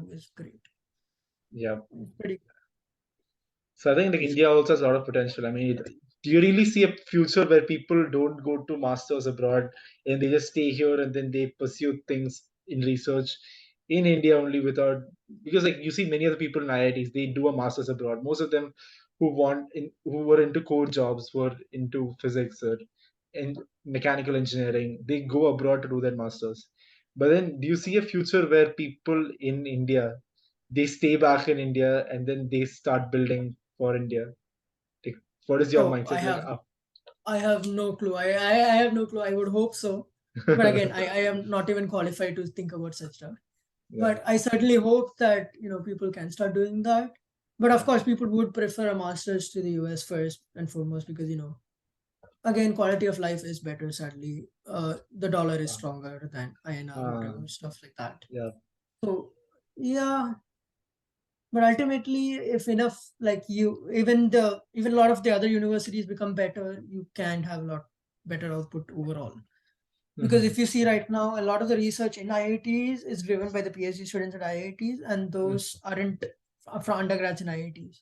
do is great. Yeah. It's pretty. So I think like India also has a lot of potential. I mean, do you really see a future where people don't go to masters abroad and they just stay here and then they pursue things in research in India only without, because like you see many of the people in IITs, they do a masters abroad. Most of them who were into core jobs, were into physics or in mechanical engineering, they go abroad to do their masters. But then do you see a future where people in India, they stay back in India and then they start building for India? Like, what is your Oh, mindset like? I have no clue. I have no clue. I would hope so. But again, I am not even qualified to think about such stuff. Yeah. But I certainly hope that, people can start doing that. But of course, people would prefer a master's to the US first and foremost because, again, quality of life is better, sadly. The dollar is stronger than INR, whatever, stuff like that. Yeah. So, yeah. But ultimately, if enough, like even a lot of the other universities become better, you can have a lot better output overall. Because if you see right now, a lot of the research in IITs is driven by the PhD students at IITs, and those aren't for undergrads in IITs.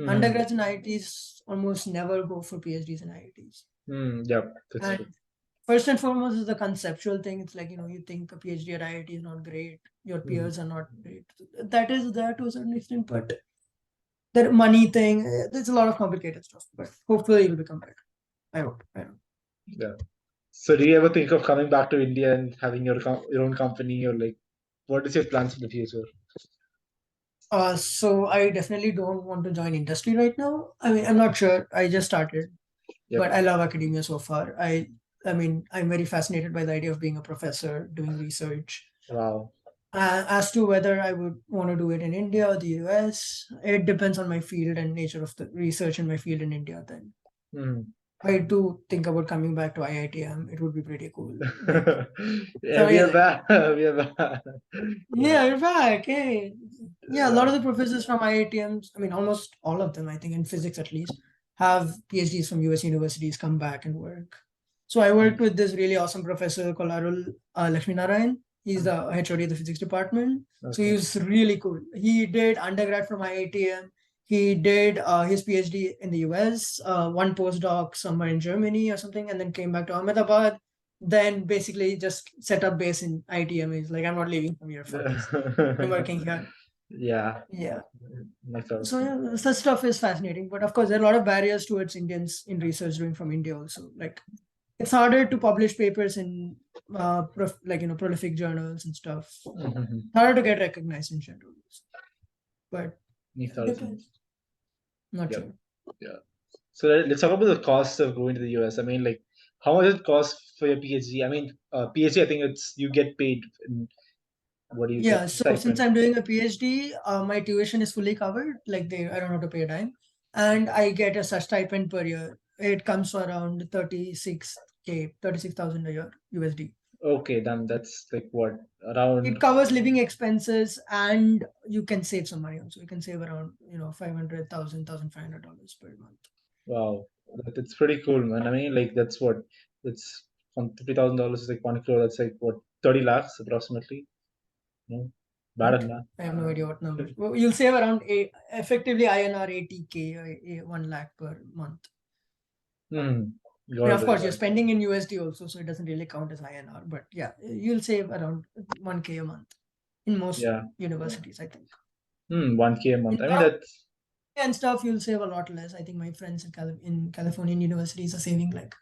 Undergrads in IITs almost never go for PhDs in IITs. Yeah, that's And true. first and foremost is the conceptual thing. It's like, you think a PhD at IIT is not great, your peers are not great. That is there to a certain extent, but the money thing, there's a lot of complicated stuff, but hopefully it'll become better. I hope. Yeah. So do you ever think of coming back to India and having your own company, or like, what is your plans for the future? So I definitely don't want to join industry right now. I mean, I'm not sure. I just started, but I love academia so far. I mean, I'm very fascinated by the idea of being a professor, doing research. Wow. As to whether I would want to do it in India or the US, it depends on my field and nature of the research in my field in India. Then I do think about coming back to IITM. It would be pretty cool. Like, Yeah, we are amazing. back. We are back. Yeah, you're back. Hey. Yeah, a lot of the professors from IITMs, I mean, almost all of them, I think, in physics at least, have PhDs from US universities come back and work. So I worked with this really awesome professor called Lakshmi Narayan. He's the HOD of the physics department. So he was really cool. He did undergrad from IITM. He did his PhD in the US, one postdoc somewhere in Germany or something, and then came back to Ahmedabad. Then basically just set up base in IITM. He's like, I'm not leaving from here for this. I'm working here. Yeah. Yeah. Myself. So yeah, such stuff is fascinating. But of course, there are a lot of barriers towards Indians in research doing from India also. Like, it's harder to publish papers in prolific journals and stuff. Harder to get recognized in general. But it depends. Not sure. Yeah. So let's talk about the cost of going to the US. I mean, like, how much it costs for your PhD? I mean, PhD, I think you get paid. What do you get? So since I'm doing a PhD, my tuition is fully covered. Like, I don't have to pay a dime, and I get a such stipend per year. It comes to around 36,000 a year USD. Okay, then that's like what, around. It covers living expenses, and you can save some money also. You can save around $500,000 per month. Wow, that's pretty cool, man. I mean, like, that's $50,000 is like 1 crore. That's like what, 30 lakhs approximately. No, bad enough. I have no idea what numbers. Well, you'll save around effectively INR 80K, 1 lakh per month. And of course, you're spending in USD also, so it doesn't really count as INR. But yeah, you'll save around 1K a month in most universities, I think. 1K a month. I mean, that's. And stuff, you'll save a lot less. I think my friends in Californian universities are saving like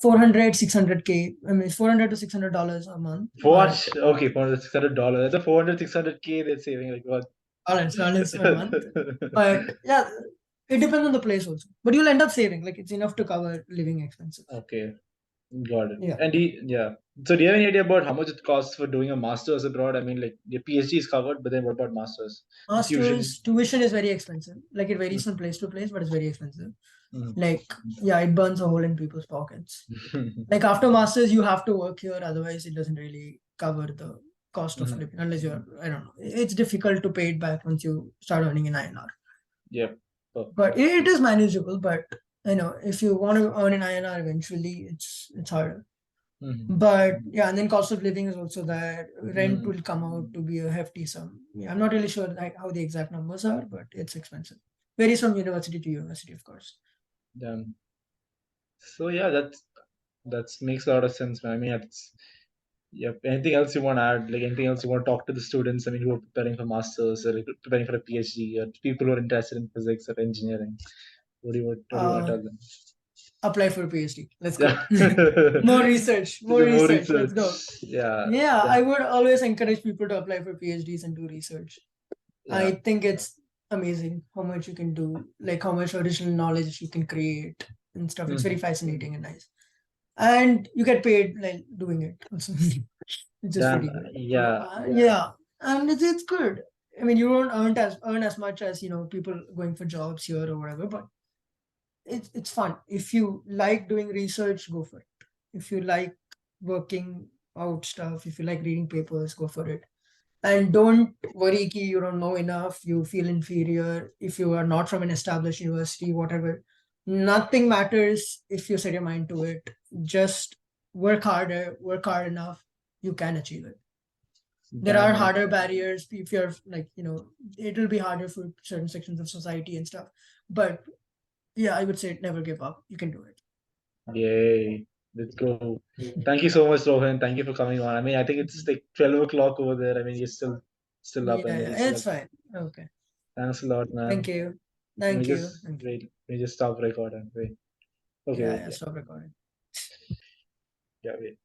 400, 600K. I mean, $400 to $600 a month. What? Okay, $400, $600. That's a 400, 600K they're saving. Like what? Dollars per month. But yeah, it depends on the place also. But you'll end up saving. Like, it's enough to cover living expenses. Okay, got it. Yeah. And so do you have any idea about how much it costs for doing a master's abroad? I mean, like, your PhD is covered, but then what about master's? Tuition is very expensive. Like, it varies from place to place, but it's very expensive. Like, yeah, it burns a hole in people's pockets. Like, after masters, you have to work here. Otherwise, it doesn't really cover the cost of living unless you're, I don't know. It's difficult to pay it back once you start earning in INR. Yep. But it is manageable. But if you want to earn in INR eventually, it's harder. But yeah, and then cost of living is also there. Rent Mm. will come out to be a hefty sum. Yeah, I'm not really sure how the exact numbers are, but it's expensive. Varies from university to university, of course. Damn. So yeah, that's makes a lot of sense, man. I mean, it's yeah. Anything else you want to add? Like anything else you want to talk to the students? I mean, who are preparing for masters or like, preparing for a PhD, or people who are interested in physics or engineering. What do you want to Uh, tell them? Apply for a PhD. Let's Yeah. go. More To research, more do more research. Let's go. research. Yeah. Yeah, Yeah. I would always encourage people to apply for PhDs and do research. Yeah. I think it's amazing how much you can do, like how much additional knowledge you can create and stuff. It's very Mhm. fascinating and nice. And you get paid like doing it also, which is Damn. pretty good. Yeah. Yeah, and it's good. I mean, you don't earn as much as people going for jobs here or whatever, but it's fun. If you like doing research, go for it. If you like working out stuff, if you like reading papers, go for it. And don't worry ki you don't know enough, you feel inferior if you are not from an established university, whatever. Nothing matters if you set your mind to it. Just work harder, work hard enough, you can achieve it. There Damn, are man. harder barriers if you're like, it'll be harder for certain sections of society and stuff. But yeah, I would say never give up. You can do it. Yay. Let's go. Thank you so much, Rohan. Thank you for coming on. I mean, I think it's like 12 o'clock over there. I mean, you're still up. I Yeah, mean, yeah, it's it's fine. Okay. thanks a lot, Thank man. you. Let me Thank you. just Thank you. wait. Let me just stop recording. Wait. Okay, Yeah, wait. yeah, Yeah, stop recording. yeah, wait.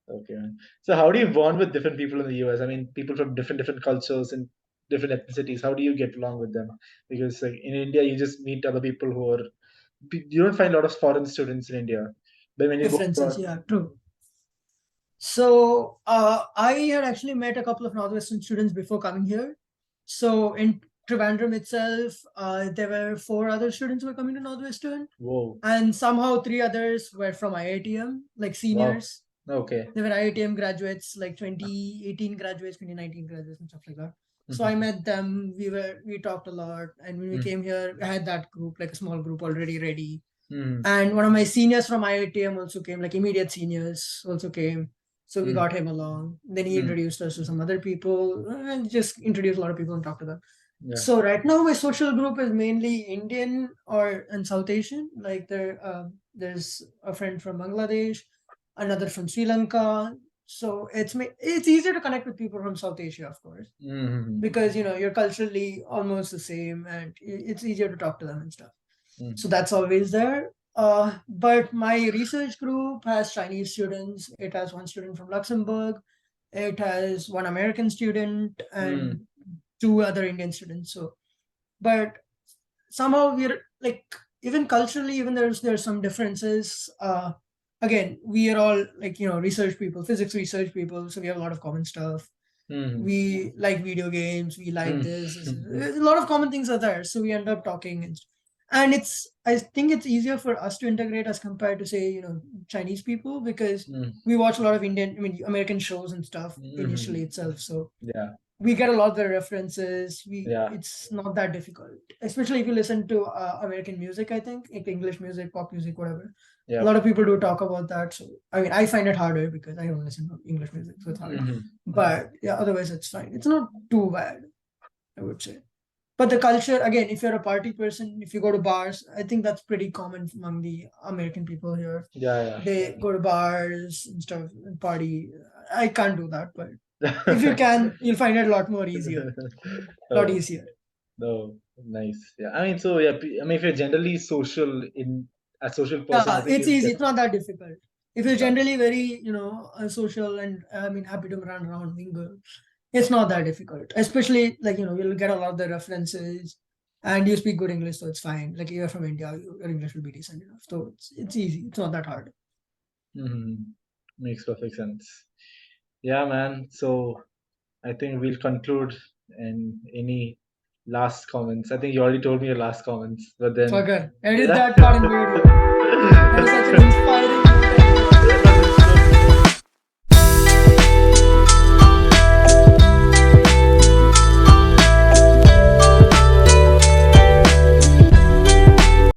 Okay, man. So, how do you bond with different people in the US? I mean, people from different cultures and different ethnicities. How do you get along with them? Because like in India, you just meet other people who are. You don't find a lot of foreign students in India, but when you go Differences, abroad, yeah, true. So I had actually met a couple of Northwestern students before coming here. So in Trivandrum itself, there were four other students who were coming to Northwestern, whoa, and somehow three others were from IITM, like wow, seniors. okay. They were IITM graduates, like 2018 graduates, 2019 graduates, and stuff like that. So I Mhm. met them. We talked a lot, and when we Mm. came here, I had that group, like a small group already ready. Mm. And one of my seniors from IITM also came, like immediate seniors also came. So we Mm. got him along. Then he Mm. introduced us to some other people and just introduced a lot of people and talked to them. Yeah. So right now my social group is mainly Indian or and South Asian. Like there's a friend from Bangladesh, another from Sri Lanka. So it's easier to connect with people from South Asia, of course, Mm. because you're culturally almost the same and it's easier to talk to them and stuff. Mm. So that's always there. But my research group has Chinese students. It has one student from Luxembourg. It has one American student Mm. and two other Indian students. So, but somehow we're like, even culturally, even there's some differences. Again, we are all like research people, physics research people, so we have a lot of common stuff. Mm. We like video games, we like Mm. a lot of common things are there, so we end up talking. And I think it's easier for us to integrate as compared to, say, Chinese people, because Mm. we watch a lot of American shows and stuff initially Mhm. itself, so Yeah. we get a lot of the references. Yeah. It's not that difficult, especially if you listen to American music. I think like English music, pop music, whatever. A Yeah. lot of people do talk about that. So I mean, I find it harder because I don't listen to English music, so it's hard. Mhm. But yeah, otherwise it's fine. It's not too bad, I would say. But the culture, again, if you're a party person, if you go to bars, I think that's pretty common among the American people here. Yeah. They go to bars and stuff and party. I can't do that, but if you Yeah. can, you'll find it a lot more easier. A lot Oh, easier. no. Nice. Yeah. I mean, so yeah, I mean, if you're generally social in a social person, I Yeah, think it's you'll easy. get. It's not that difficult. If you're Yeah. generally very, social and happy to run around, mingle, it's not that difficult. Especially like, you'll get a lot of the references and you speak good English, so it's fine. Like you're from India, your English will be decent enough. So it's easy. It's not that hard. Hmm. Makes perfect sense. Yeah, man. So I think we'll conclude. And any last comments? I think you already told me your last comments, but then Forget. Edit yeah. that part in the video.